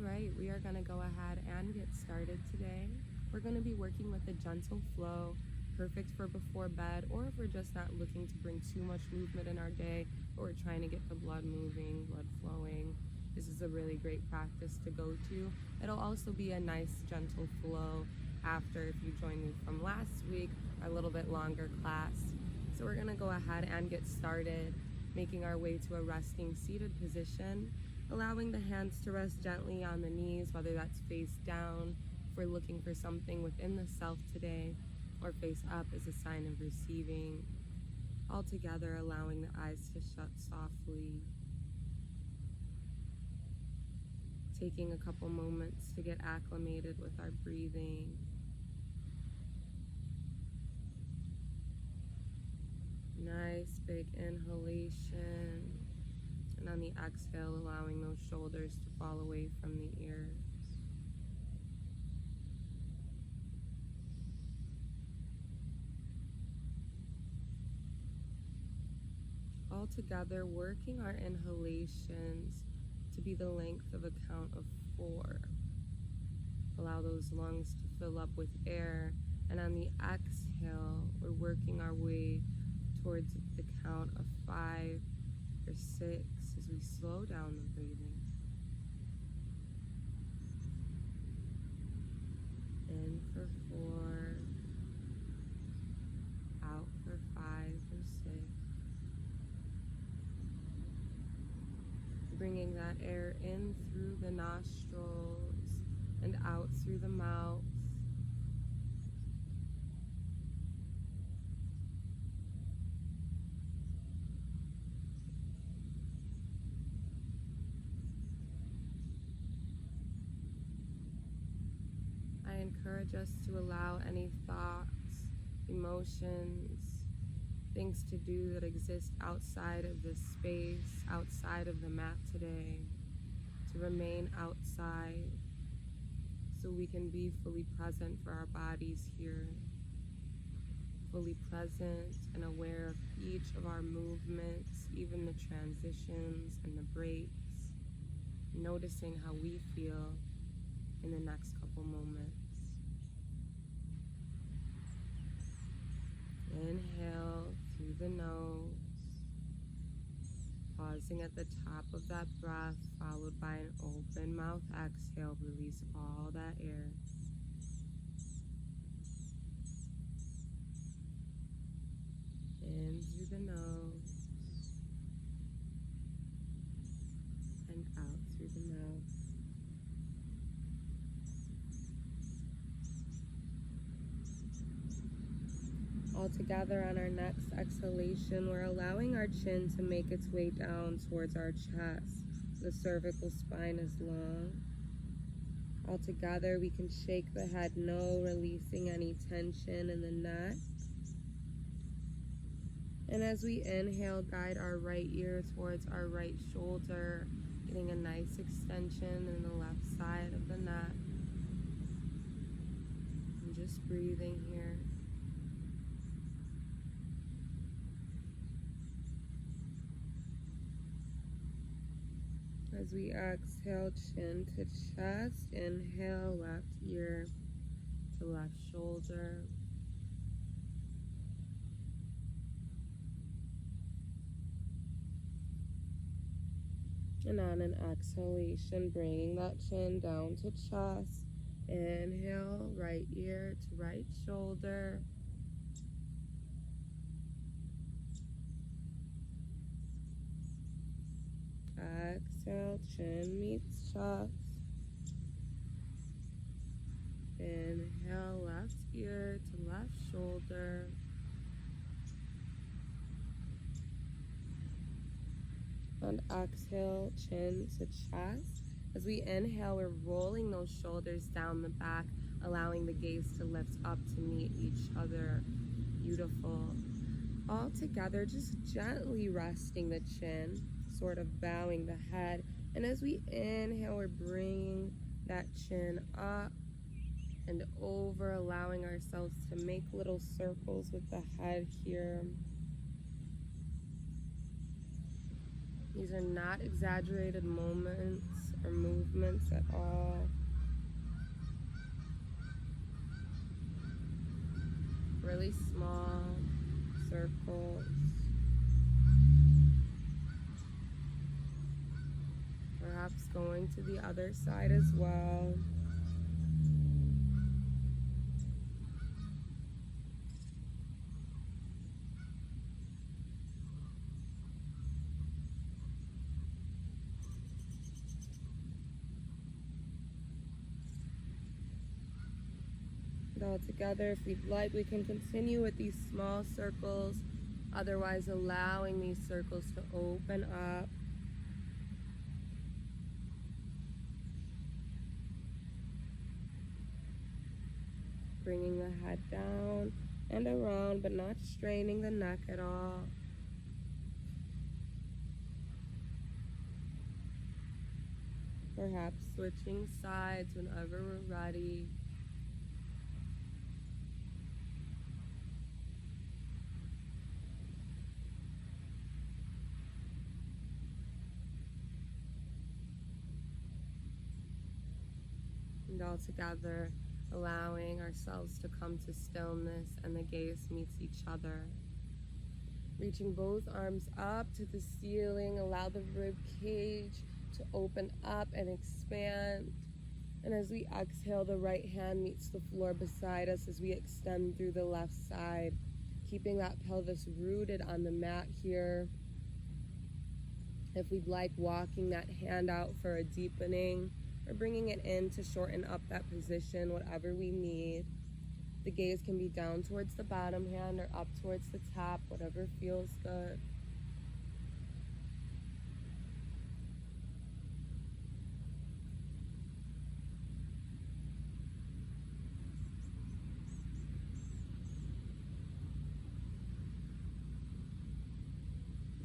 right, we are going to go ahead and get started today. We're going to be working with a gentle flow, perfect for before bed, or if we're just not looking to bring too much movement in our day, or we're trying to get the blood moving, blood flowing. This is a really great practice to go to. It'll also be a nice gentle flow after, if you join me from last week, a little bit longer class. So we're going to go ahead and get started, making our way to a resting seated position, allowing the hands to rest gently on the knees, whether that's face down if we're looking for something within the self today, or face up as a sign of receiving. All together, allowing the eyes to shut softly. Taking a couple moments to get acclimated with our breathing. Nice big inhalation. And on the exhale, allowing those shoulders to fall away from the ears. All together, working our inhalations to be the length of a count of 4. Allow those lungs to fill up with air. And on the exhale, we're working our way towards the count of 5 or 6 as we slow down the breathing. In for 4, out for 5 or 6. Bringing that air in through the nostrils and out through the mouth. I encourage us to allow any thoughts, emotions, things to do that exist outside of this space, outside of the mat today, to remain outside so we can be fully present for our bodies here, fully present and aware of each of our movements, even the transitions and the breaks, noticing how we feel in the next couple moments. Inhale through the nose, pausing at the top of that breath, followed by an open mouth exhale. Release all that air. In through the nose and out through the mouth. All together on our next exhalation, we're allowing our chin to make its way down towards our chest. The cervical spine is long. All together, we can shake the head no, releasing any tension in the neck. And as we inhale, guide our right ear towards our right shoulder, getting a nice extension in the left side of the neck. And just breathing here. As we exhale, chin to chest, inhale, left ear to left shoulder. And on an exhalation, bringing that chin down to chest. Inhale, right ear to right shoulder. Exhale, chin meets chest. Inhale, left ear to left shoulder. And exhale, chin to chest. As we inhale, we're rolling those shoulders down the back, allowing the gaze to lift up to meet each other. Beautiful. All together, just gently resting the chin, sort of bowing the head. And as we inhale, we're bringing that chin up and over, allowing ourselves to make little circles with the head here. These are not exaggerated moments or movements at all. Really small circles. Perhaps going to the other side as well. All together, if we'd like, we can continue with these small circles, otherwise allowing these circles to open up. Bringing the head down and around, but not straining the neck at all. Perhaps switching sides whenever we're ready. And all together, allowing ourselves to come to stillness, and the gaze meets each other. Reaching both arms up to the ceiling, allow the rib cage to open up and expand. And as we exhale, the right hand meets the floor beside us as we extend through the left side, keeping that pelvis rooted on the mat here. If we'd like, walking that hand out for a deepening, or bringing it in to shorten up that position, whatever we need. The gaze can be down towards the bottom hand or up towards the top, whatever feels good.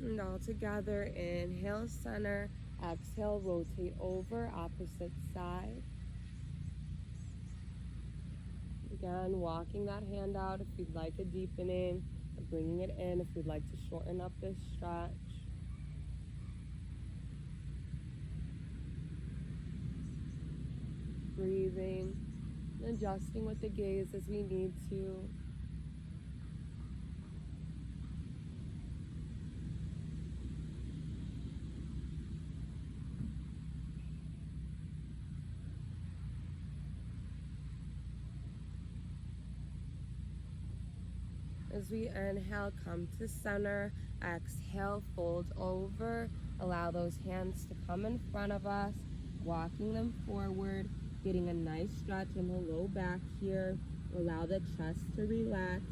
And all together, inhale, center, exhale, rotate over, opposite side. Again, walking that hand out if you'd like a deepening, or bringing it in if you'd like to shorten up this stretch. Breathing, and adjusting with the gaze as we need to. As we inhale, come to center. Exhale, fold over. Allow those hands to come in front of us, walking them forward, getting a nice stretch in the low back here. Allow the chest to relax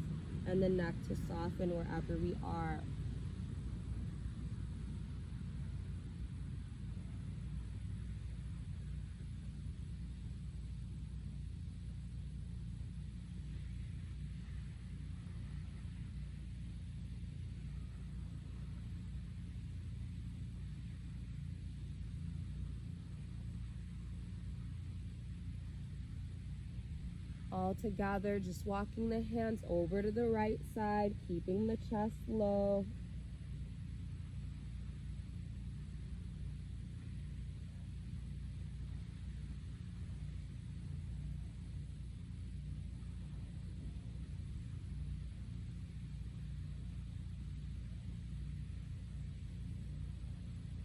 and the neck to soften wherever we are. All together, just walking the hands over to the right side, keeping the chest low.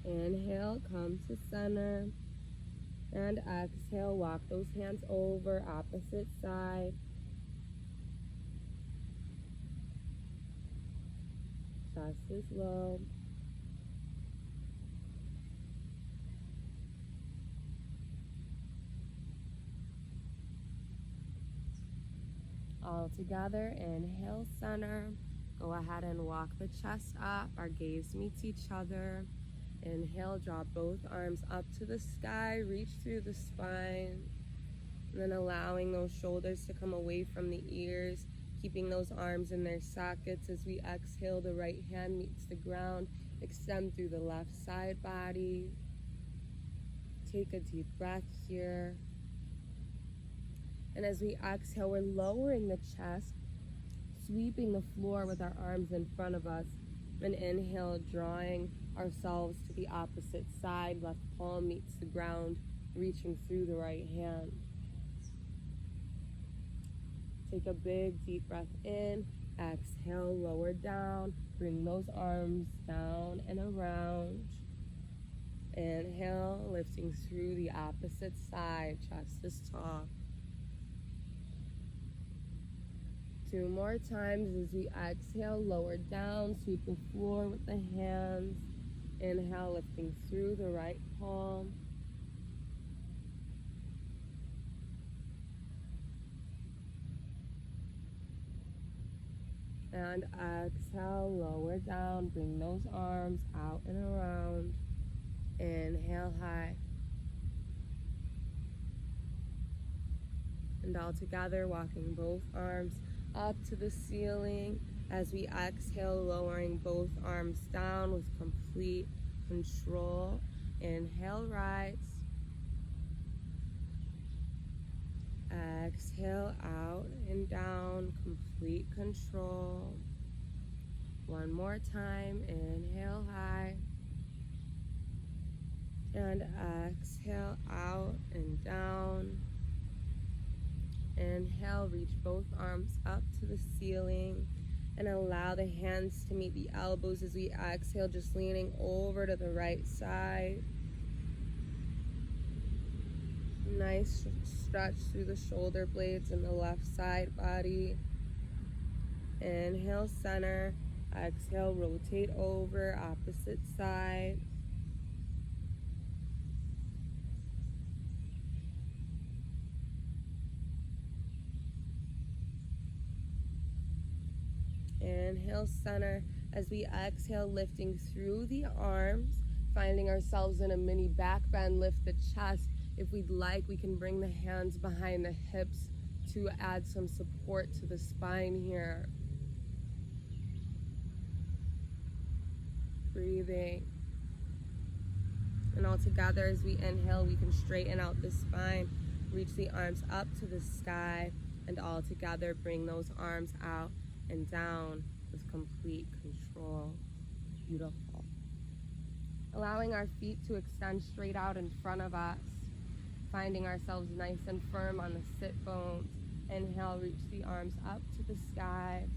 Inhale, come to center. And exhale, walk those hands over, opposite side. Chest is low. All together, inhale, center. Go ahead and walk the chest up. Our gaze meets each other. Inhale, draw both arms up to the sky, reach through the spine, and then allowing those shoulders to come away from the ears, keeping those arms in their sockets. As we exhale, the right hand meets the ground, extend through the left side body. Take a deep breath here. And as we exhale, we're lowering the chest, sweeping the floor with our arms in front of us, And inhale, drawing ourselves to the opposite side. Left palm meets the ground, reaching through the right hand. Take a big deep breath in. Exhale, lower down. Bring those arms down and around. Inhale, lifting through the opposite side. Chest is tall. 2 more times as we exhale, lower down, sweep the floor with the hands. Inhale, lifting through the right palm. And exhale, lower down, bring those arms out and around. Inhale high. And all together, walking both arms up to the ceiling as we exhale, lowering both arms down with complete control. Inhale, rise. Exhale, out and down, complete control. 1 more time, inhale high. And exhale, out and down. Inhale, reach both arms up to the ceiling and allow the hands to meet the elbows as we exhale, just leaning over to the right side. Nice stretch through the shoulder blades in the left side body. Inhale, center. Exhale, rotate over, opposite side. Inhale, center. As we exhale, lifting through the arms, finding ourselves in a mini back bend. Lift the chest. If we'd like, we can bring the hands behind the hips to add some support to the spine here. Breathing. And all together, as we inhale, we can straighten out the spine, reach the arms up to the sky, and all together, bring those arms out and down with complete control. Beautiful. Allowing our feet to extend straight out in front of us, finding ourselves nice and firm on the sit bones. Inhale, reach the arms up to the sky.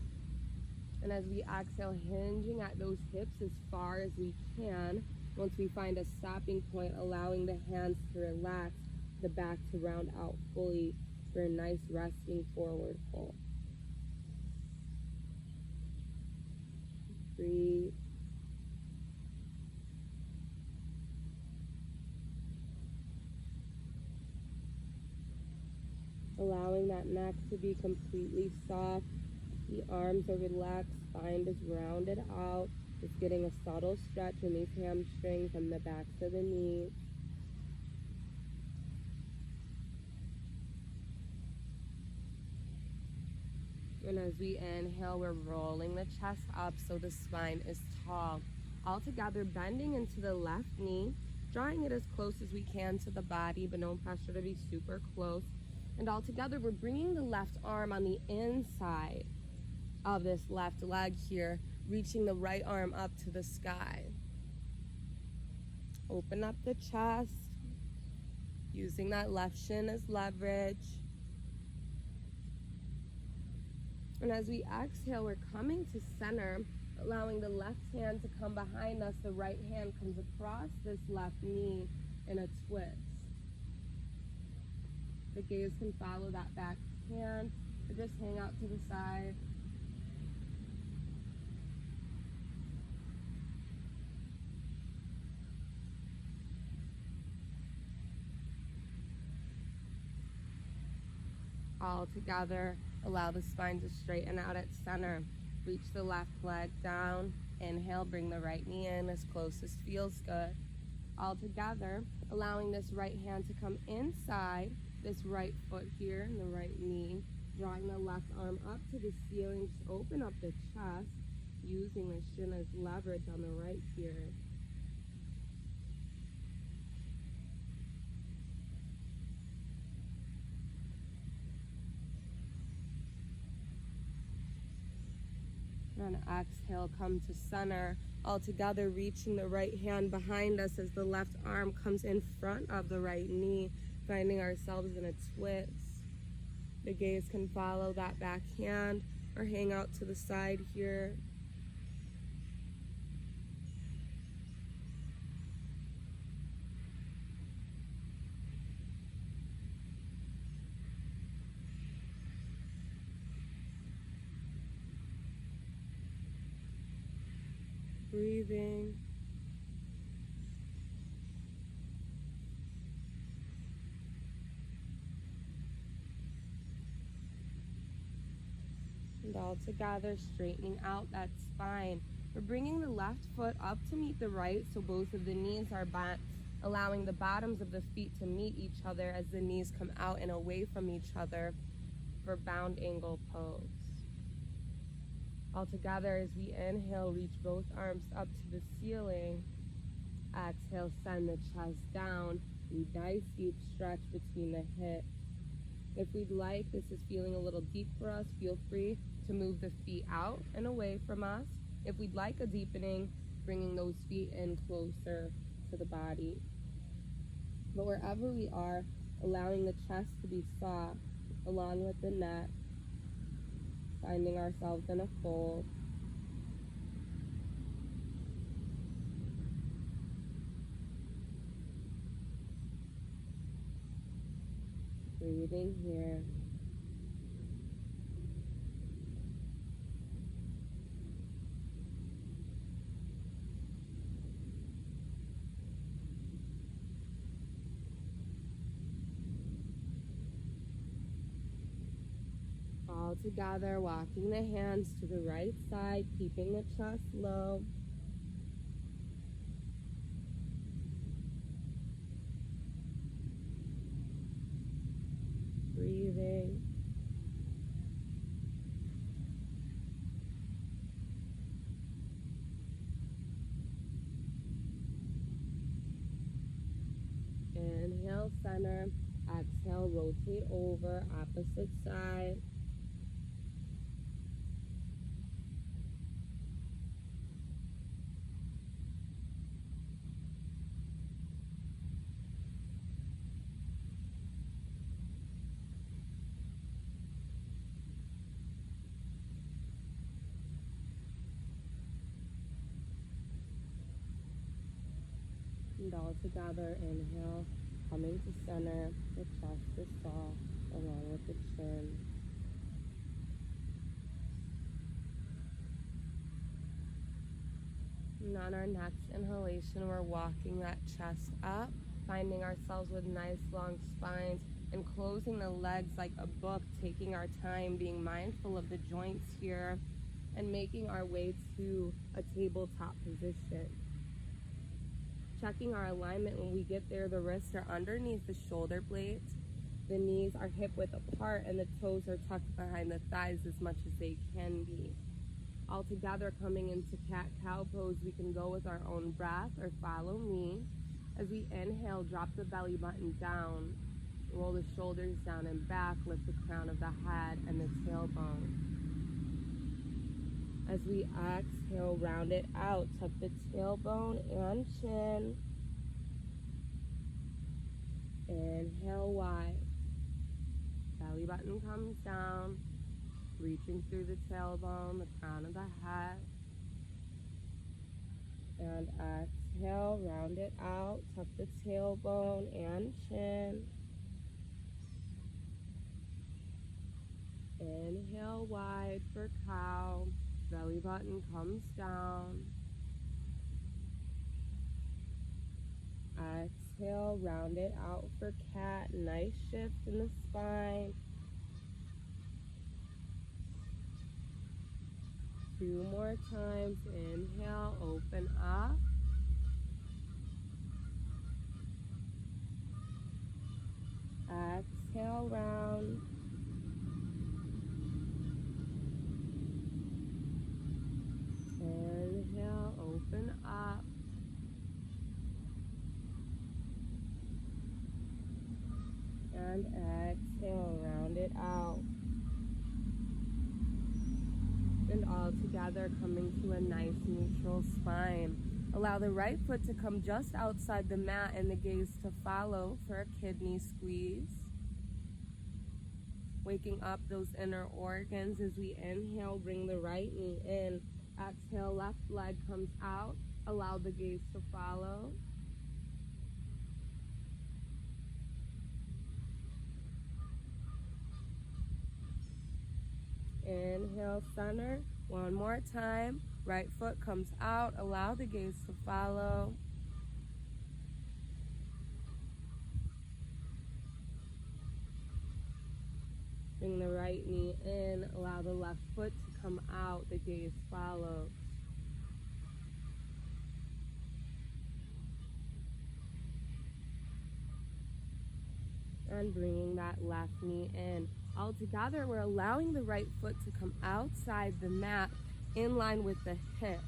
And as we exhale, hinging at those hips as far as we can. Once we find a stopping point, allowing the hands to relax, the back to round out fully for a nice resting forward fold. Breathe. Allowing that neck to be completely soft. The arms are relaxed, spine is rounded out. Just getting a subtle stretch in these hamstrings from the backs of the knees. And as we inhale, we're rolling the chest up so the spine is tall. All together, bending into the left knee, drawing it as close as we can to the body, but no pressure to be super close. And all together, we're bringing the left arm on the inside of this left leg here, reaching the right arm up to the sky. Open up the chest, using that left shin as leverage. And as we exhale, we're coming to center, allowing the left hand to come behind us. The right hand comes across this left knee in a twist. The gaze can follow that back hand, or just hang out to the side. All together, allow the spine to straighten out at center. Reach the left leg down. Inhale, bring the right knee in as close as feels good. All together, allowing this right hand to come inside this right foot here and the right knee. Drawing the left arm up to the ceiling. Just open up the chest, using the shin as leverage on the right here. And exhale, come to center. All together, reaching the right hand behind us as the left arm comes in front of the right knee, finding ourselves in a twist. The gaze can follow that back hand or hang out to the side here. Breathing. And all together, straightening out that spine. We're bringing the left foot up to meet the right so both of the knees are bent, allowing the bottoms of the feet to meet each other as the knees come out and away from each other for bound angle pose. All together, as we inhale, reach both arms up to the ceiling. Exhale, send the chest down. Nice deep stretch between the hips. If we'd like, this is feeling a little deep for us, feel free to move the feet out and away from us. If we'd like a deepening, bringing those feet in closer to the body. But wherever we are, allowing the chest to be soft along with the neck, finding ourselves in a fold. Breathing here. All together, walking the hands to the right side, keeping the chest low. Breathing. Inhale, center. Exhale, rotate over, opposite side. And all together, inhale, coming to center, the chest is soft, along with the chin. And on our next inhalation, we're walking that chest up, finding ourselves with nice long spines, and closing the legs like a book, taking our time, being mindful of the joints here, and making our way to a tabletop position. Checking our alignment when we get there, the wrists are underneath the shoulder blades, the knees are hip width apart, and the toes are tucked behind the thighs as much as they can be. All together, coming into cat-cow pose, we can go with our own breath or follow me. As we inhale, drop the belly button down, roll the shoulders down and back, lift the crown of the head and the tailbone. As we exhale, round it out, tuck the tailbone and chin. Inhale wide. Belly button comes down, reaching through the tailbone, the crown of the head. And exhale, round it out, tuck the tailbone and chin. Inhale wide for cow. Belly button comes down. Exhale, round it out for cat. Nice shift in the spine. 2 more times. Inhale, open up. Exhale, round. Inhale, open up. And exhale, round it out. And all together, coming to a nice neutral spine. Allow the right foot to come just outside the mat and the gaze to follow for a kidney squeeze. Waking up those inner organs as we inhale, bring the right knee in. Exhale, left leg comes out. Allow the gaze to follow. Inhale, center. One more time. Right foot comes out. Allow the gaze to follow. Bring the right knee in. Allow the left foot to come out. The gaze follows. And bringing that left knee in. All together, we're allowing the right foot to come outside the mat in line with the hip.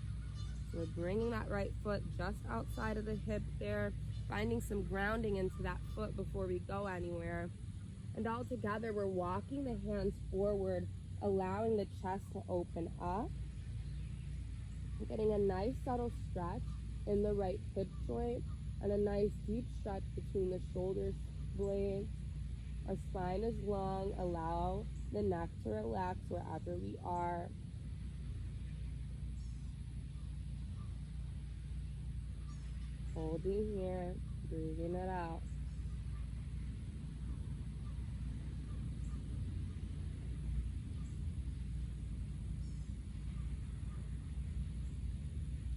So we're bringing that right foot just outside of the hip there, finding some grounding into that foot before we go anywhere. And all together, we're walking the hands forward, allowing the chest to open up. Getting a nice subtle stretch in the right hip joint and a nice deep stretch between the shoulder blades. Our spine is long. Allow the neck to relax wherever we are. Holding here, breathing it out.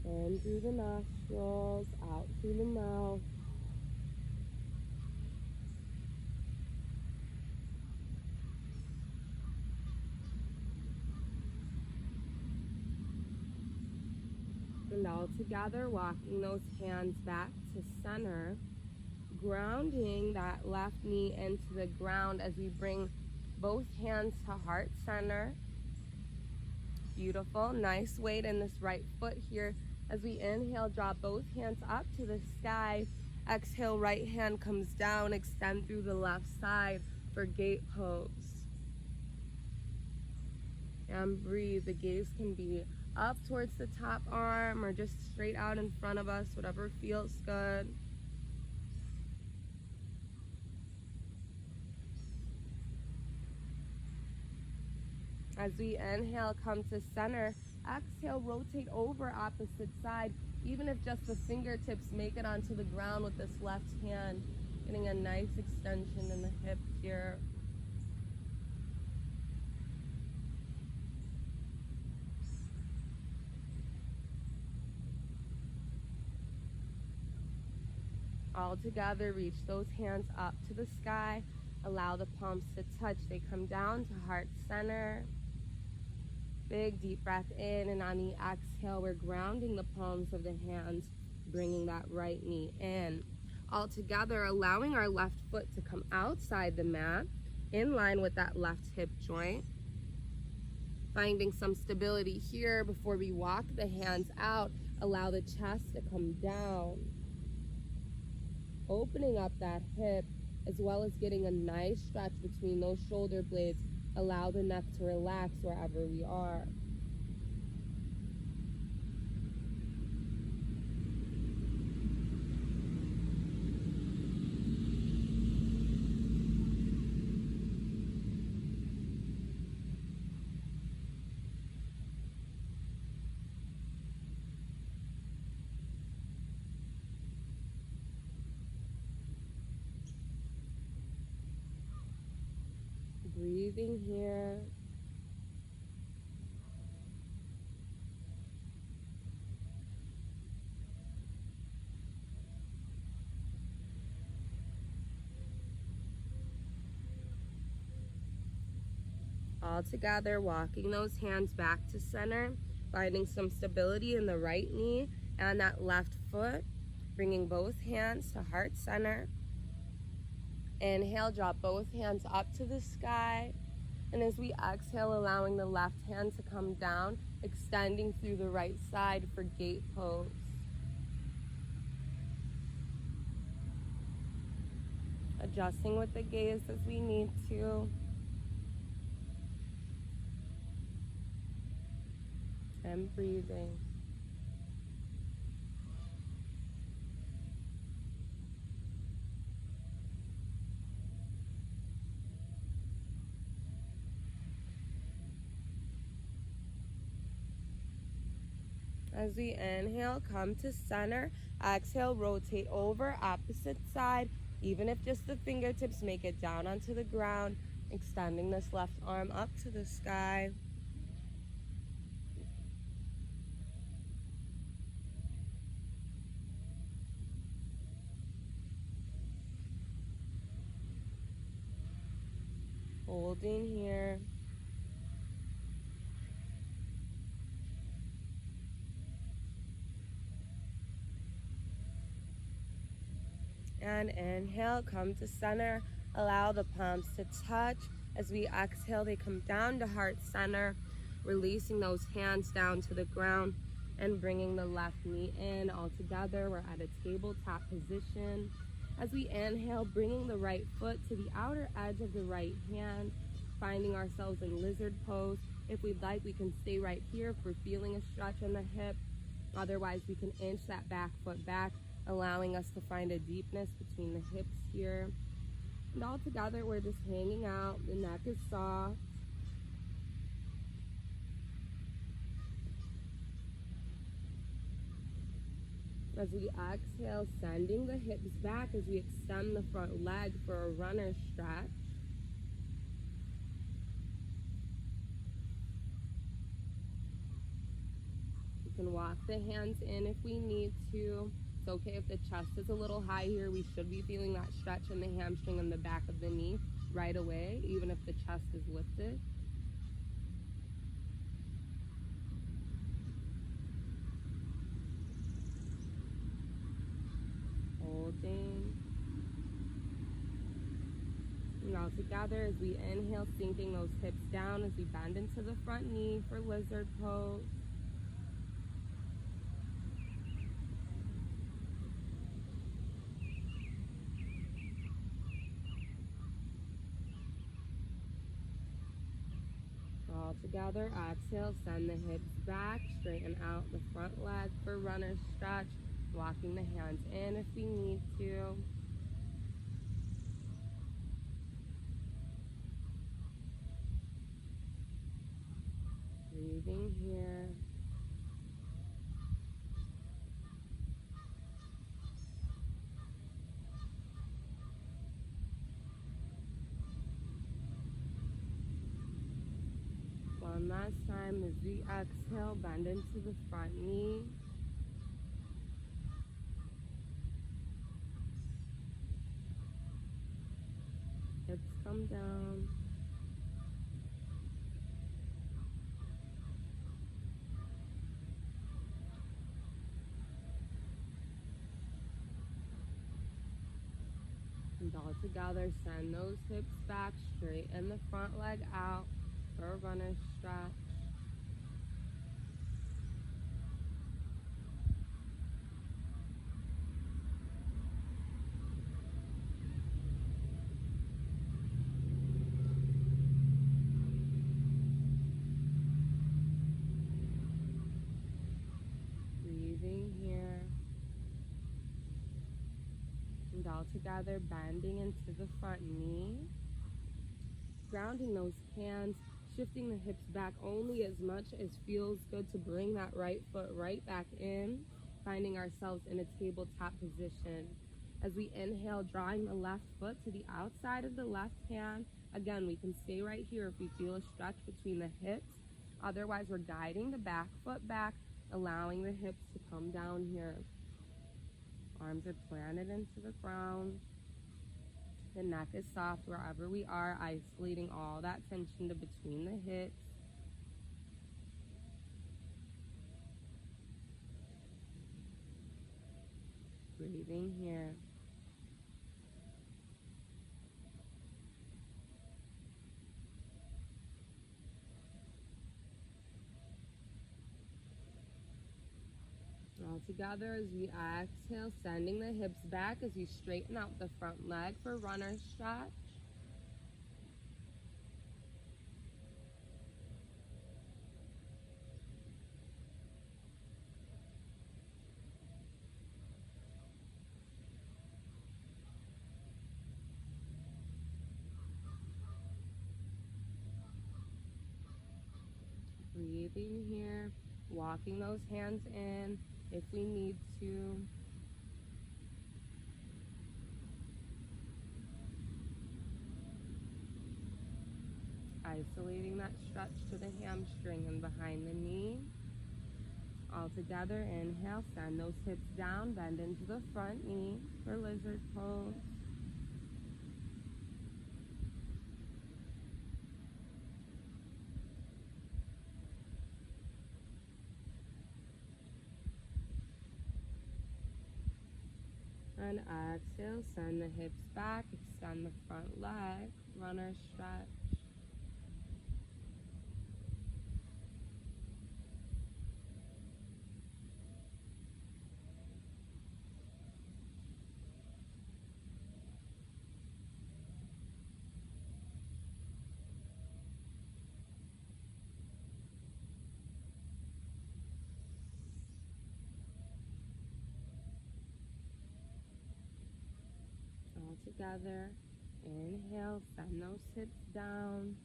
In through the nostrils, out through the mouth. And all together, walking those hands back to center, grounding that left knee into the ground as we bring both hands to heart center. Beautiful, nice weight in this right foot here. As we inhale, draw both hands up to the sky. Exhale, right hand comes down, extend through the left side for gate pose. And breathe. The gaze can be up towards the top arm or just straight out in front of us, whatever feels good. As we inhale, come to center. Exhale, rotate over opposite side, even if just the fingertips make it onto the ground with this left hand. Getting a nice extension in the hip here. All together, reach those hands up to the sky. Allow the palms to touch. They come down to heart center. Big deep breath in, and on the exhale, we're grounding the palms of the hands, bringing that right knee in. All together, allowing our left foot to come outside the mat, in line with that left hip joint. Finding some stability here before we walk the hands out. Allow the chest to come down. Opening up that hip, as well as getting a nice stretch between those shoulder blades. Allow the neck to relax wherever we are. Breathing here. All together, walking those hands back to center, finding some stability in the right knee and that left foot, bringing both hands to heart center. Inhale, drop both hands up to the sky. And as we exhale, allowing the left hand to come down, extending through the right side for gate pose. Adjusting with the gaze as we need to. and breathing. As we inhale, come to center. Exhale, rotate over, opposite side. Even if just the fingertips, make it down onto the ground, extending this left arm up to the sky. Holding here. And inhale, come to center. Allow the palms to touch. As we exhale, they come down to heart center, releasing those hands down to the ground and bringing the left knee in. All together, we're at a tabletop position. As we inhale, bringing the right foot to the outer edge of the right hand, finding ourselves in lizard pose. If we'd like, we can stay right here if we're feeling a stretch in the hip. Otherwise, we can inch that back foot back, allowing us to find a deepness between the hips here. And all together, we're just hanging out. The neck is soft. As we exhale, sending the hips back as we extend the front leg for a runner stretch. You can walk the hands in if we need to. It's okay if the chest is a little high here. We should be feeling that stretch in the hamstring and the back of the knee right away, even if the chest is lifted. Holding. And all together as we inhale, sinking those hips down as we bend into the front knee for lizard pose. All together, exhale, send the hips back, straighten out the front leg for runner stretch, walking the hands in if we need to. Breathing here. One last time as we exhale, bend into the front knee. Hips come down. And all together, send those hips back, straighten the front leg out for a runner stretch. Breathing here. And all together, bending into the front knee. Grounding those hands, shifting the hips back only as much as feels good to bring that right foot right back in, finding ourselves in a tabletop position. As we inhale, drawing the left foot to the outside of the left hand. Again, we can stay right here if we feel a stretch between the hips. Otherwise, we're guiding the back foot back, allowing the hips to come down here. Arms are planted into the ground. The neck is soft wherever we are, isolating all that tension to between the hips. Breathing here. All together as we exhale, sending the hips back as you straighten out the front leg for runner stretch. breathing here, walking those hands in if we need to. Isolating that stretch to the hamstring and behind the knee. All together, inhale, send those hips down, bend into the front knee for lizard pose. And exhale, send the hips back, extend the front leg, runner stretch. All together, inhale, send those hips down,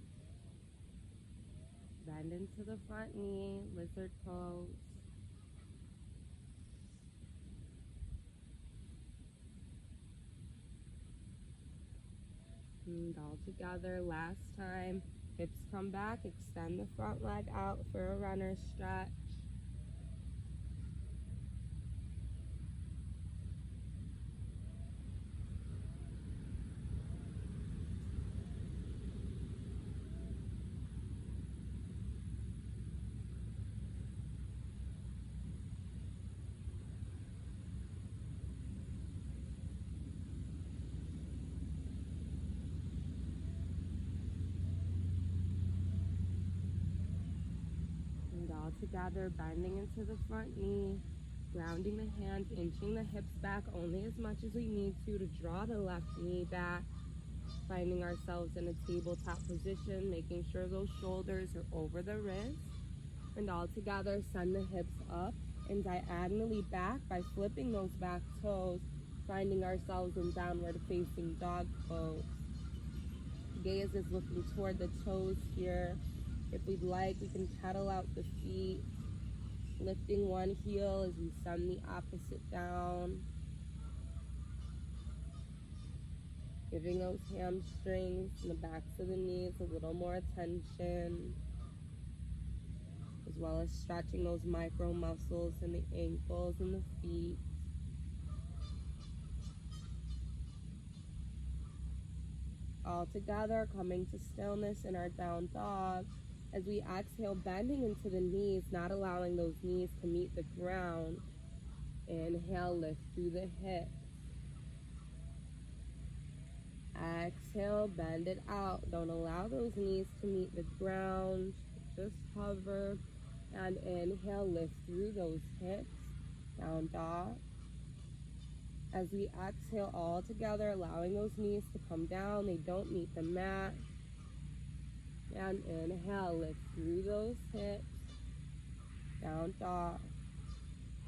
bend into the front knee, lizard pose. And all together, last time, hips come back, extend the front leg out for a runner stretch. And all together, bending into the front knee, grounding the hands, inching the hips back only as much as we need to draw the left knee back, finding ourselves in a tabletop position, making sure those shoulders are over the wrists. And all together, send the hips up and diagonally back by flipping those back toes, finding ourselves in downward facing dog pose. Gaze is looking toward the toes here. If we'd like, we can pedal out the feet, lifting one heel as we send the opposite down. Giving those hamstrings and the backs of the knees a little more attention, as well as stretching those micro muscles in the ankles and the feet. All together, coming to stillness in our down dog. As we exhale, bending into the knees, not allowing those knees to meet the ground. Inhale, lift through the hips. Exhale, bend it out. Don't allow those knees to meet the ground. Just hover. And inhale, lift through those hips. Down dog. As we exhale all together, allowing those knees to come down. They don't meet the mat. And inhale, lift through those hips. Down dog.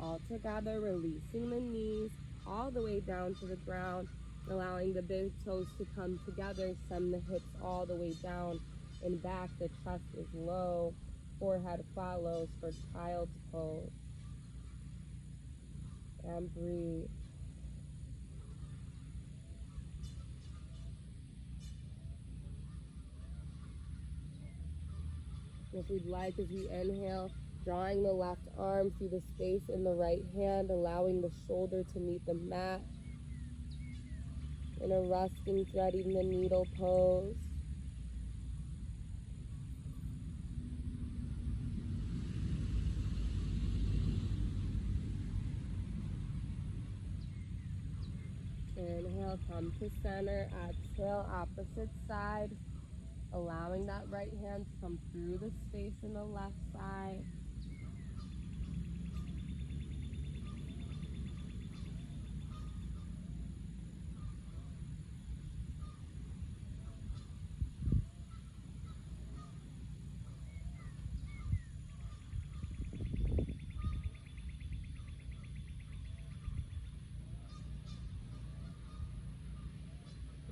All together, releasing the knees all the way down to the ground, allowing the big toes to come together. Send the hips all the way down and back. The chest is low. Forehead follows for child's pose. And breathe. If we'd like, as we inhale, drawing the left arm through the space in the right hand, allowing the shoulder to meet the mat. In a resting, threading the needle pose. Inhale, come to center. Exhale, opposite side. Allowing that right hand to come through the space in the left side.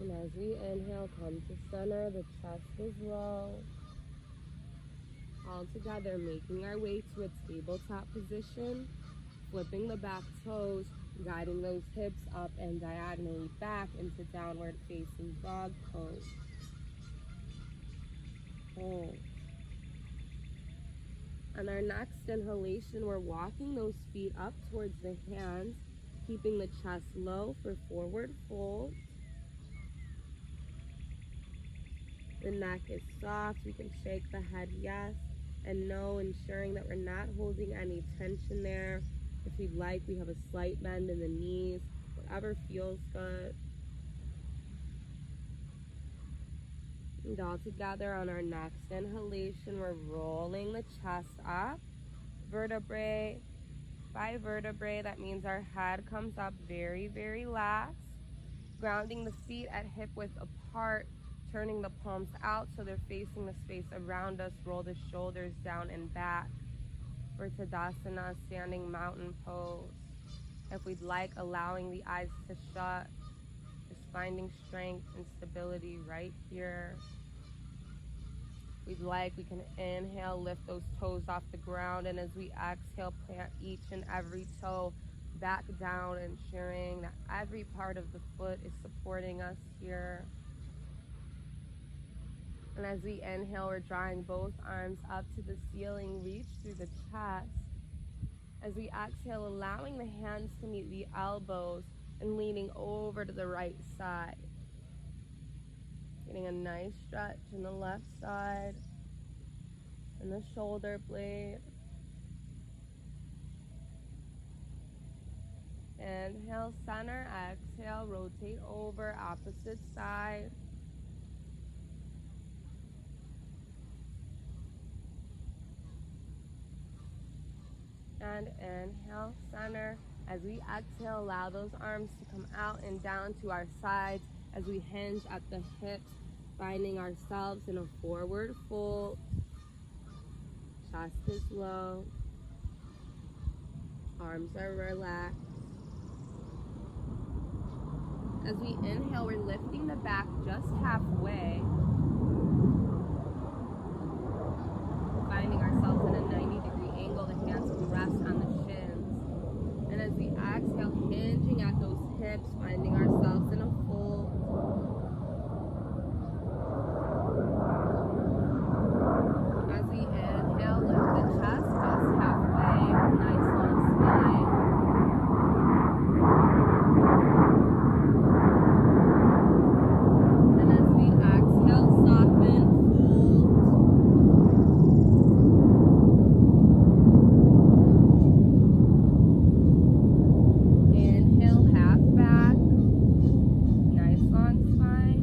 And as we inhale, come to center, the chest is low. All together, making our way to a tabletop position, flipping the back toes, guiding those hips up and diagonally back into downward facing dog pose. Hold. On our next inhalation, we're walking those feet up towards the hands, keeping the chest low for forward fold. The neck is soft. We can shake the head yes and no, ensuring that we're not holding any tension there. If we'd like, we have a slight bend in the knees, whatever feels good. And all together on our next inhalation, we're rolling the chest up, vertebrae by vertebrae. That means our head comes up very, very last. Grounding the feet at hip width apart, turning the palms out so they're facing the space around us. Roll the shoulders down and back for Tadasana, standing mountain pose. If we'd like, allowing the eyes to shut, just finding strength and stability right here. If we'd like, we can inhale, lift those toes off the ground, and as we exhale, plant each and every toe back down, ensuring that every part of the foot is supporting us here. And as we inhale, we're drawing both arms up to the ceiling, reach through the chest. As we exhale, allowing the hands to meet the elbows and leaning over to the right side. Getting a nice stretch in the left side and the shoulder blade. Inhale, center, exhale, rotate over, opposite side. And inhale, center. As we exhale, allow those arms to come out and down to our sides as we hinge at the hips, finding ourselves in a forward fold. Chest is low. Arms are relaxed. As we inhale, we're lifting the back just halfway, finding ourselves in a 90-degree angle. The hands can rest on the shins. And as we exhale, hinging at those hips, finding ourselves in a fold. As we inhale, lift the chest just halfway, nice long spine. And as we exhale, soften, fold. Inhale, half back, nice long spine.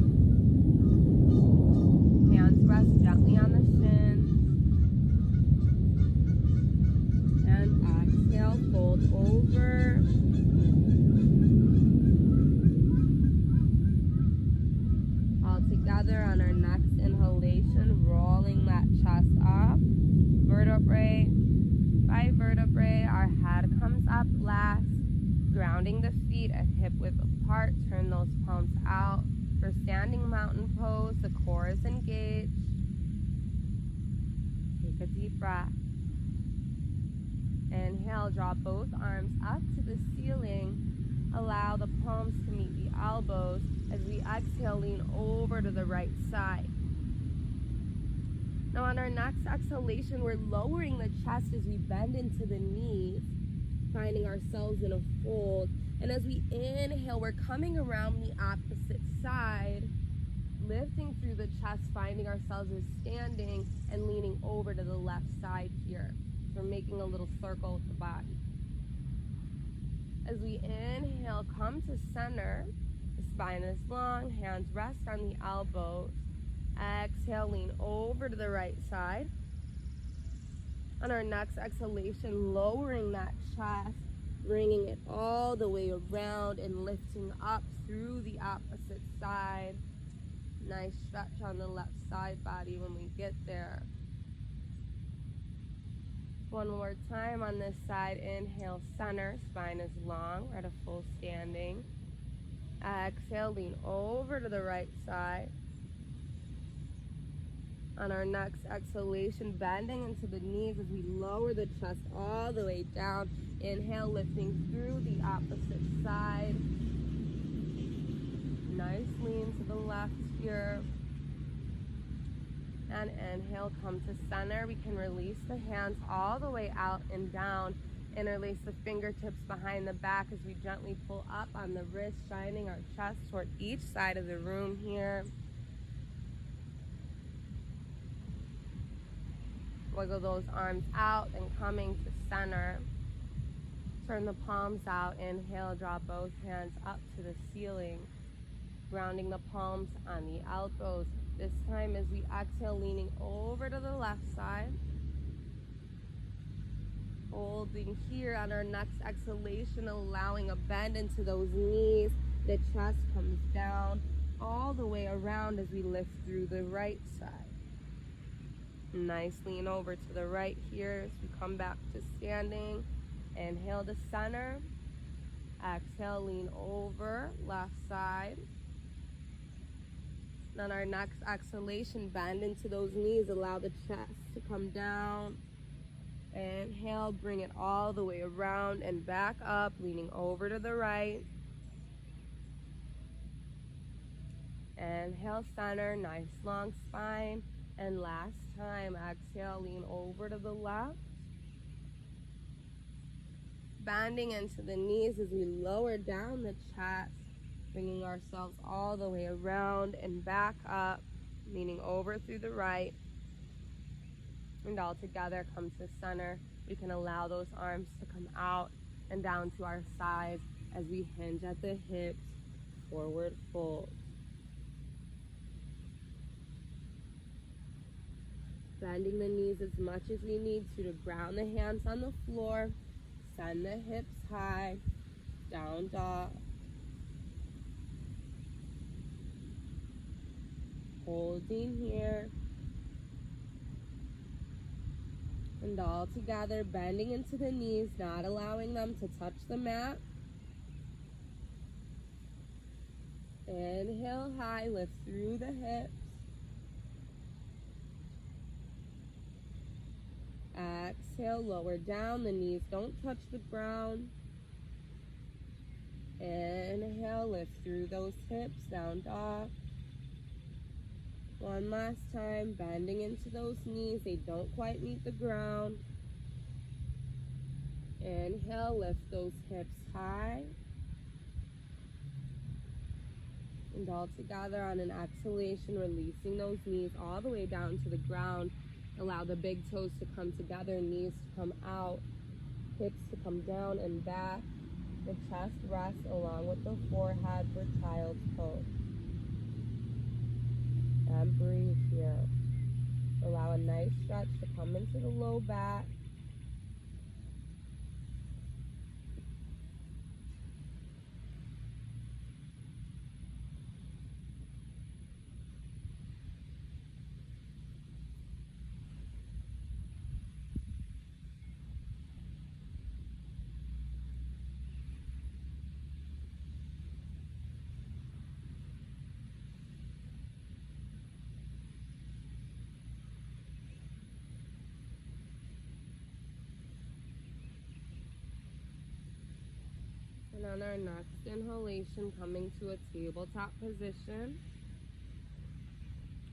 Hands rest gently on the shin. And exhale, fold over. All together on our next inhalation, rolling that chest up, vertebrae by vertebrae. Our head comes up last, grounding the feet at hip width apart. Turn those palms out for standing mountain pose. The core is engaged. Take a deep breath. Inhale, draw both arms up to the ceiling. Allow the palms to meet the elbows. As we exhale, lean over to the right side. Now on our next exhalation, we're lowering the chest as we bend into the knees, finding ourselves in a fold. And as we inhale, we're coming around the opposite side, lifting through the chest, finding ourselves as standing and leaning over to the left side here. So we're making a little circle with the body. As we inhale, come to center. The spine is long, hands rest on the elbows. Exhale, lean over to the right side. On our next exhalation, lowering that chest, bringing it all the way around and lifting up through the opposite side. Nice stretch on the left side body when we get there. One more time on this side. Inhale, center, spine is long, we're at a full standing. Exhale, lean over to the right side. On our next exhalation, bending into the knees as we lower the chest all the way down. Inhale, lifting through the opposite side. Nice lean to the left here. And inhale, come to center. We can release the hands all the way out and down. Interlace the fingertips behind the back as we gently pull up on the wrist, shining our chest toward each side of the room here. Wiggle those arms out and coming to center. Turn the palms out. Inhale, draw both hands up to the ceiling. Grounding the palms on the elbows. This time as we exhale, leaning over to the left side. Holding here on our next exhalation, allowing a bend into those knees. The chest comes down all the way around as we lift through the right side. Nice lean over to the right here as we come back to standing. Inhale to center. Exhale, lean over, left side. On our next exhalation, bend into those knees. Allow the chest to come down. Inhale, bring it all the way around and back up, leaning over to the right. Inhale, center, nice long spine. And last time, exhale, lean over to the left. Bending into the knees as we lower down the chest, bringing ourselves all the way around and back up, leaning over through the right. And all together, come to center. We can allow those arms to come out and down to our sides as we hinge at the hips, forward fold. Bending the knees as much as we need to ground the hands on the floor. Send the hips high, down dog. Holding here. And all together, bending into the knees, not allowing them to touch the mat. Inhale high, lift through the hips. Exhale, lower down, the knees don't touch the ground. Inhale, lift through those hips, down dog. One last time, bending into those knees, they don't quite meet the ground. Inhale, lift those hips high. And all together on an exhalation, releasing those knees all the way down to the ground. Allow the big toes to come together, knees to come out, hips to come down and back. The chest rests along with the forehead for child's pose. And breathe here. Allow a nice stretch to come into the low back. And on our next inhalation, coming to a tabletop position.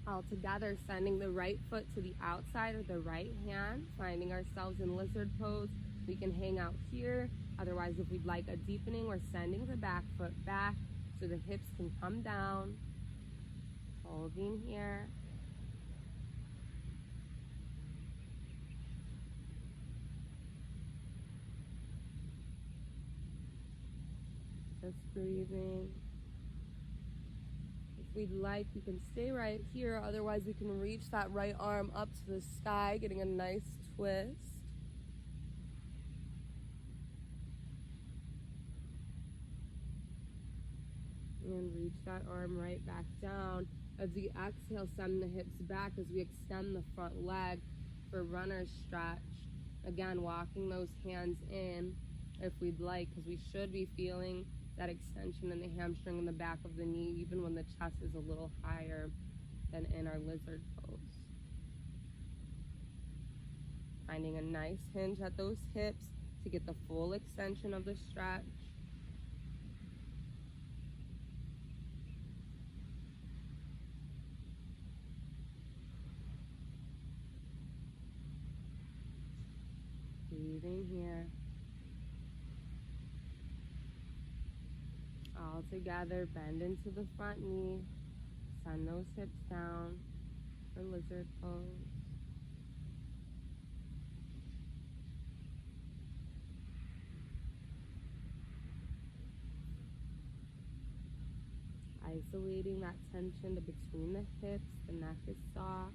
All together, sending the right foot to the outside of the right hand, finding ourselves in lizard pose. We can hang out here. Otherwise, if we'd like a deepening, we're sending the back foot back so the hips can come down. Holding here. Just breathing. If we'd like, we can stay right here. Otherwise, we can reach that right arm up to the sky, getting a nice twist. And reach that arm right back down. As we exhale, send the hips back as we extend the front leg for runner's stretch. Again, walking those hands in if we'd like, because we should be feeling that extension in the hamstring in the back of the knee, even when the chest is a little higher than in our lizard pose. finding a nice hinge at those hips to get the full extension of the stretch. Breathing here. All together, bend into the front knee. Send those hips down for lizard pose. Isolating that tension between the hips, the neck is soft.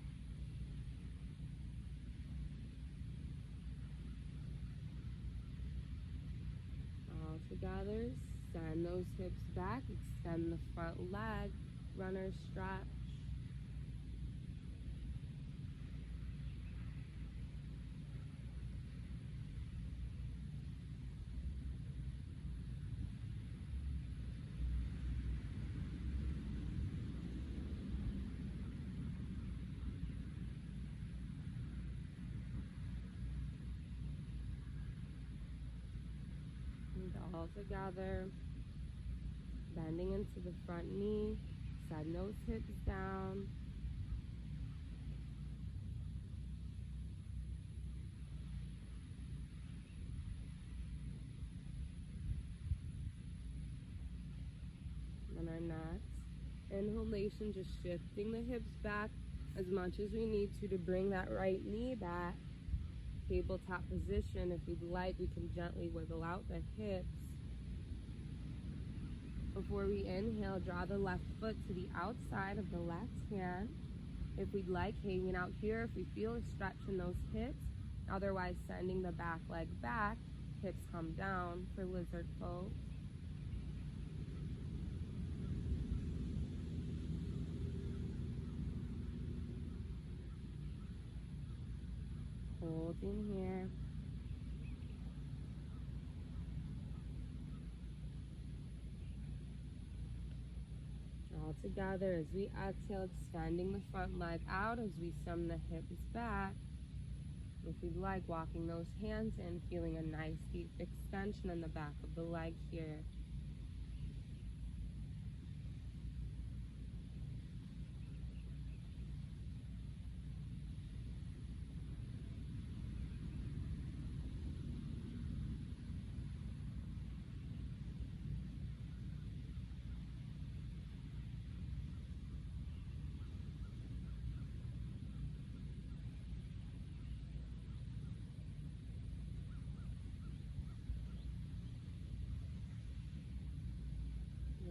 All together, send those hips back, extend the front leg, runner stretch. And all together, bending into the front knee, send those hips down. And our next inhalation, just shifting the hips back as much as we need to bring that right knee back. Tabletop position. If we'd like, we can gently wiggle out the hips. Before we inhale, draw the left foot to the outside of the left hand. If we'd like, hanging out here if we feel a stretch in those hips. Otherwise, sending the back leg back, hips come down for lizard pose. Holding here. Draw together as we exhale, extending the front leg out as we send the hips back. If you'd like, walking those hands in, feeling a nice deep extension in the back of the leg here.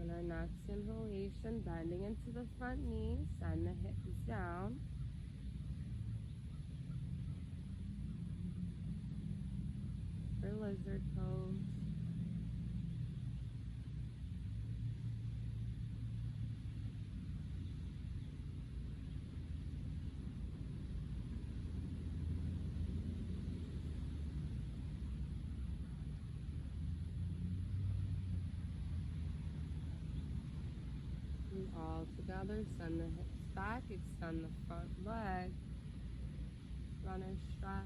And our next inhalation, bending into the front knee, send the hips down. For lizard pose. And all together, send the hips back, extend the front leg, runner stretch.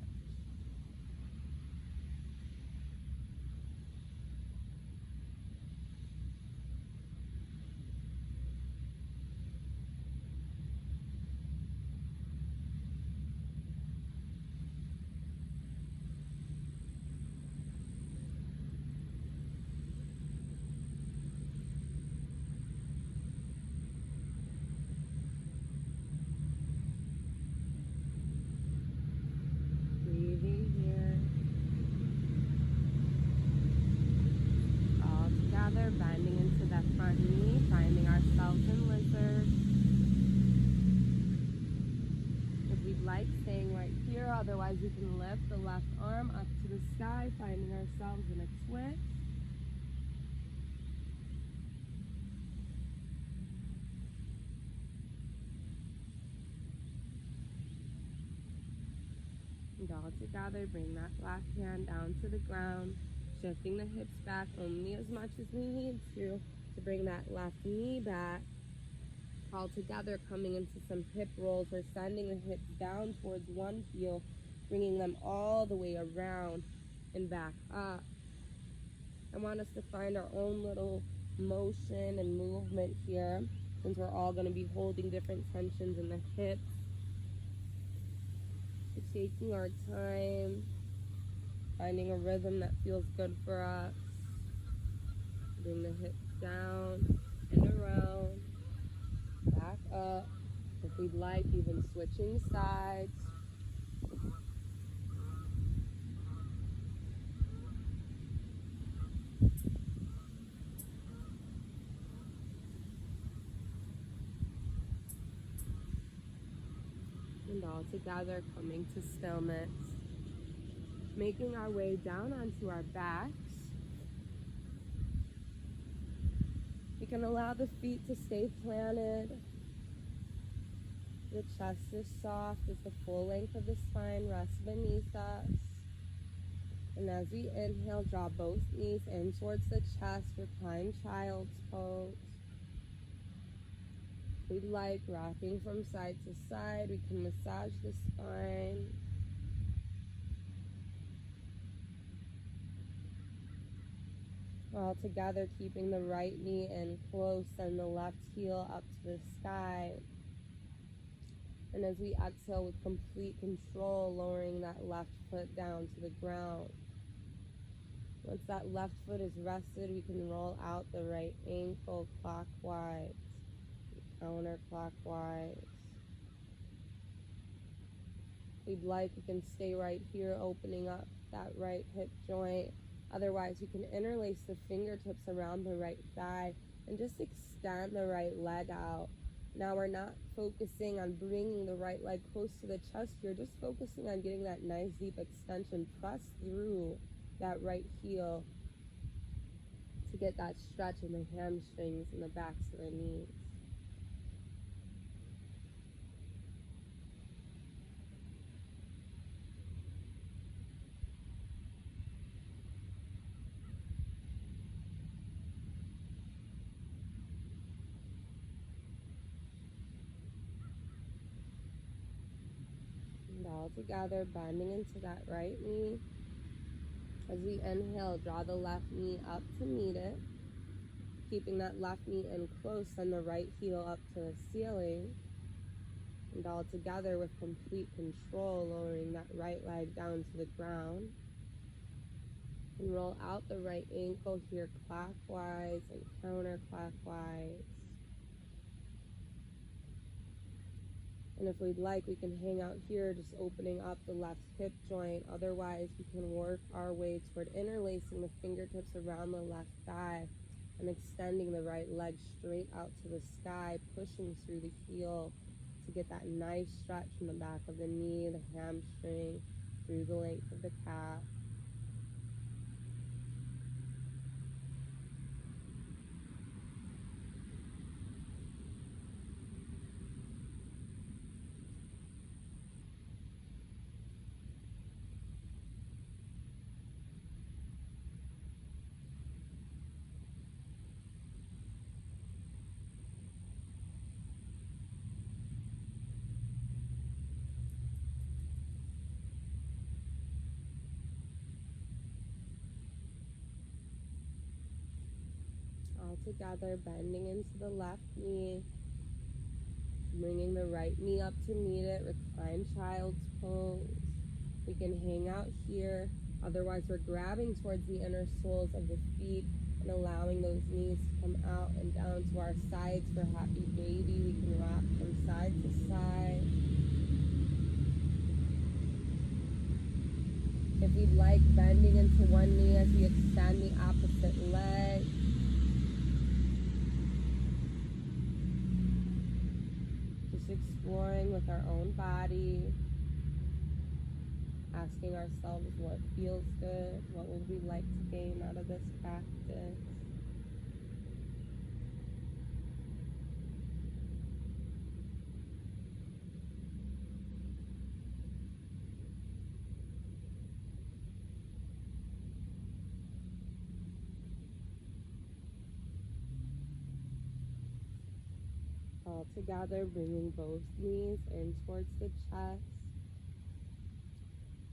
Breathing here. All together, bending into that front knee, finding ourselves in lizard. If we'd like, staying right here. Otherwise, we can lift the left arm up to the sky, finding ourselves in a twist. And all together, bring that left hand down to the ground, shifting the hips back only as much as we need to bring that left knee back. All together, coming into some hip rolls or sending the hips down towards one heel, bringing them all the way around and back up. I want us to find our own little motion and movement here, since we're all going to be holding different tensions in the hips. So taking our time, finding a rhythm that feels good for us. Bring the hips down and around, back up. If we'd like, even switching sides. And all together, coming to stillness. Making our way down onto our backs. We can allow the feet to stay planted. The chest is soft as the full length of the spine rests beneath us. And as we inhale, draw both knees in towards the chest, recline child's pose. If we'd like, rocking from side to side, we can massage the spine. All together, keeping the right knee in close and the left heel up to the sky. And as we exhale with complete control, lowering that left foot down to the ground. Once that left foot is rested, we can roll out the right ankle clockwise, counterclockwise. If we'd like, we can stay right here, opening up that right hip joint. Otherwise, we can interlace the fingertips around the right thigh and just extend the right leg out. Now we're not focusing on bringing the right leg close to the chest here, just focusing on getting that nice deep extension. Press through that right heel to get that stretch in the hamstrings and the backs of the knees. And all together, bending into that right knee. As we inhale, draw the left knee up to meet it, keeping that left knee in close and the right heel up to the ceiling. And all together with complete control, lowering that right leg down to the ground. And roll out the right ankle here clockwise and counterclockwise. And if we'd like, we can hang out here, just opening up the left hip joint. Otherwise, we can work our way toward interlacing the fingertips around the left thigh and extending the right leg straight out to the sky, pushing through the heel to get that nice stretch from the back of the knee, the hamstring, through the length of the calf. All together, bending into the left knee, bringing the right knee up to meet it, recline child's pose. We can hang out here. Otherwise, we're grabbing towards the inner soles of the feet and allowing those knees to come out and down to our sides for happy baby. We can rock from side to side. If we'd like, bending into one knee as we extend the opposite leg. Just exploring with our own body. Asking ourselves what feels good, what would we like to gain out of this practice. All together, bringing both knees in towards the chest.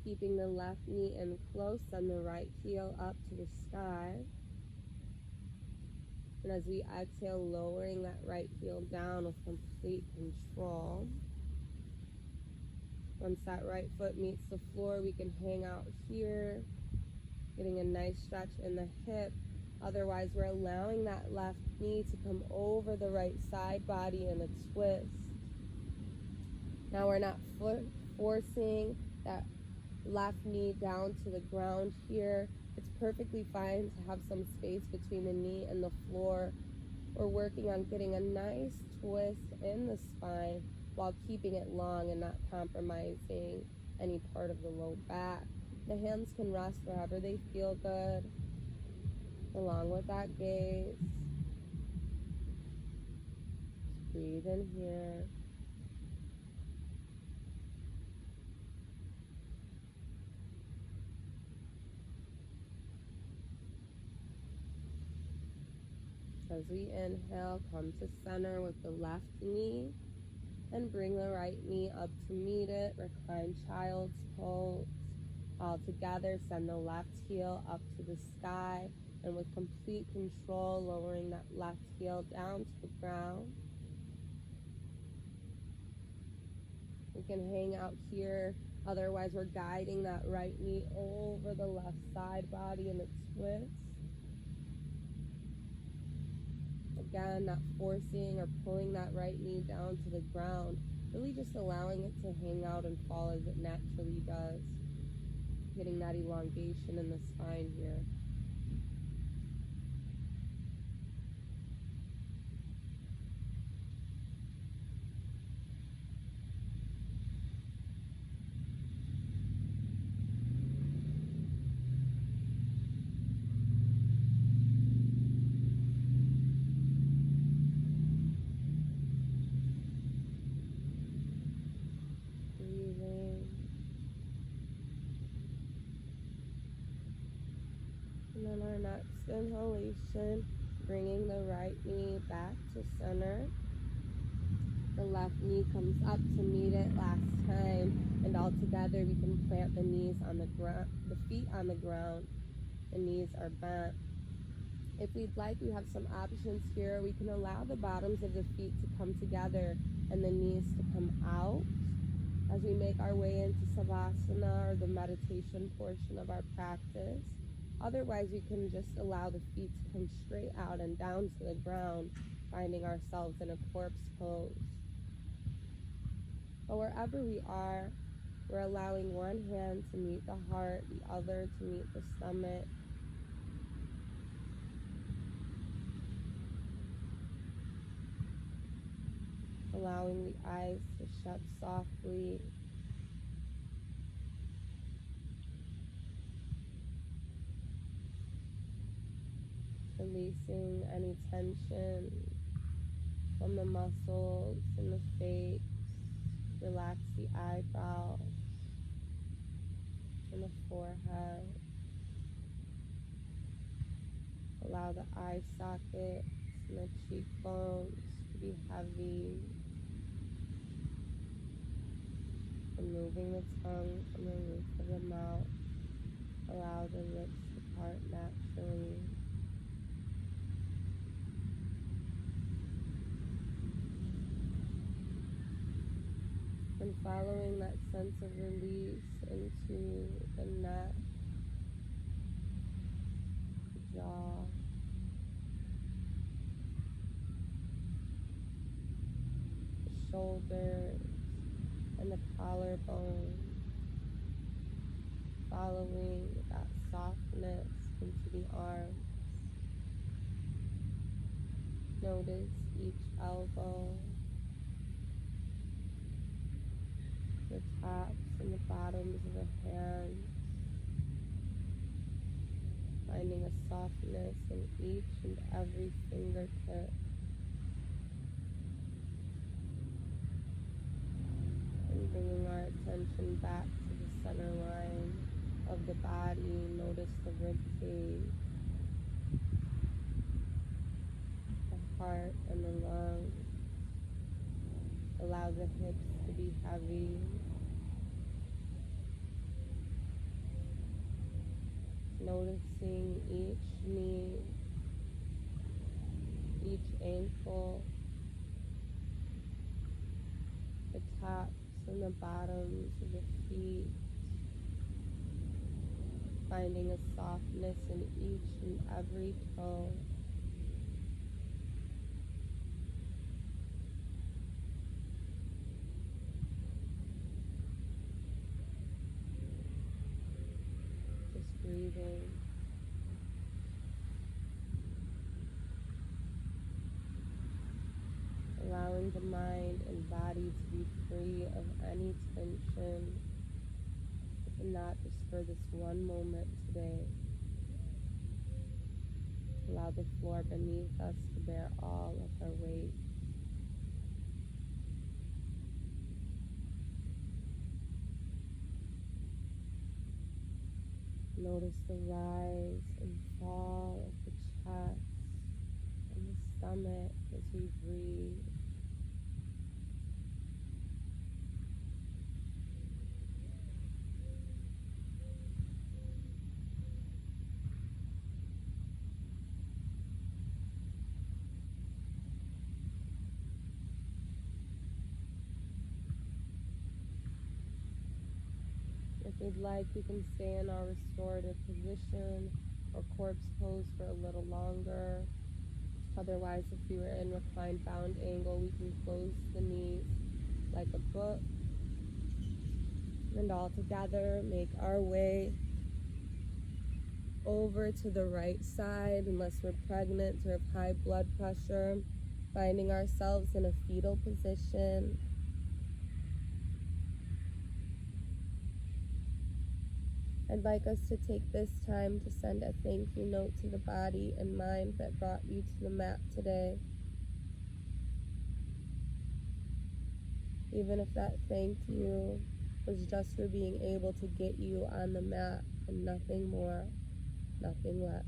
Keeping the left knee in close, send the right heel up to the sky. And as we exhale, lowering that right heel down with complete control. Once that right foot meets the floor, we can hang out here, getting a nice stretch in the hip. Otherwise, we're allowing that left knee to come over the right side body in a twist. Now we're not forcing that left knee down to the ground here. It's perfectly fine to have some space between the knee and the floor. We're working on getting a nice twist in the spine while keeping it long and not compromising any part of the low back. The hands can rest wherever they feel good, along with that gaze. Just breathe in here. As we inhale, come to center with the left knee and bring the right knee up to meet it. Recline child's pose. All together, send the left heel up to the sky, and with complete control, lowering that left heel down to the ground. We can hang out here. Otherwise, we're guiding that right knee over the left side body in a twist. Again, not forcing or pulling that right knee down to the ground, really just allowing it to hang out and fall as it naturally does. Getting that elongation in the spine here. And then our next inhalation, bringing the right knee back to center. The left knee comes up to meet it last time, and all together we can plant the knees on the ground, the feet on the ground. The knees are bent. If we'd like, we have some options here. We can allow the bottoms of the feet to come together and the knees to come out as we make our way into Savasana, or the meditation portion of our practice. Otherwise, we can just allow the feet to come straight out and down to the ground, finding ourselves in a corpse pose. But wherever we are, we're allowing one hand to meet the heart, the other to meet the stomach. Allowing the eyes to shut softly. Releasing any tension from the muscles in the face. Relax the eyebrows and the forehead. Allow the eye sockets and the cheekbones to be heavy. Removing the tongue from the roof of the mouth. Allow the lips to part naturally. And following that sense of release into the neck, the jaw, the shoulders, and the collarbone. Following that softness into the arms. Notice each elbow, the tops and the bottoms of the hands, finding a softness in each and every fingertip. And bringing our attention back to the center line of the body. Notice the rib cage, the heart and the lungs. Allow the hips to be heavy. Noticing each knee, each ankle, the tops and the bottoms of the feet, finding a softness in each and every toe. Just breathing. Allowing the mind and body to be free of any tension, and not just for this one moment today. Allow the floor beneath us to bear all of our weight. Notice the rise and fall of the chest and the stomach as we breathe. If we'd like, we can stay in our restorative position or corpse pose for a little longer. Otherwise, if we were in reclined bound angle, we can close the knees like a book. And all together, make our way over to the right side, unless we're pregnant or have high blood pressure, finding ourselves in a fetal position. I'd like us to take this time to send a thank you note to the body and mind that brought you to the mat today. Even if that thank you was just for being able to get you on the mat and nothing more, nothing less.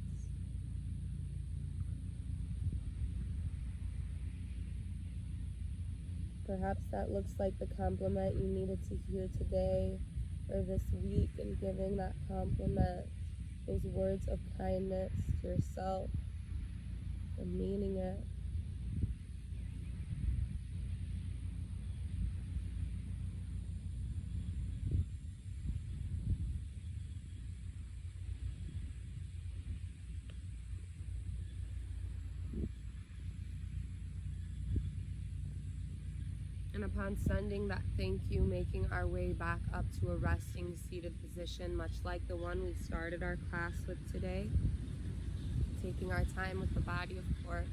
Perhaps that looks like the compliment you needed to hear today or this week, and giving that compliment, those words of kindness to yourself and meaning it. And upon sending that thank you, making our way back up to a resting seated position, much like the one we started our class with today. Taking our time with the body, of course.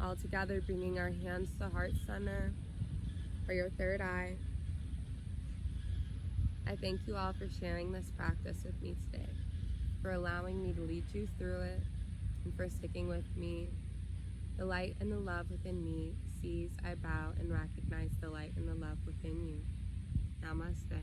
All together, bringing our hands to heart center or your third eye. I thank you all for sharing this practice with me today, for allowing me to lead you through it, and for sticking with me. The light and the love within me sees, I bow, and recognize the light and the love within you. Namaste.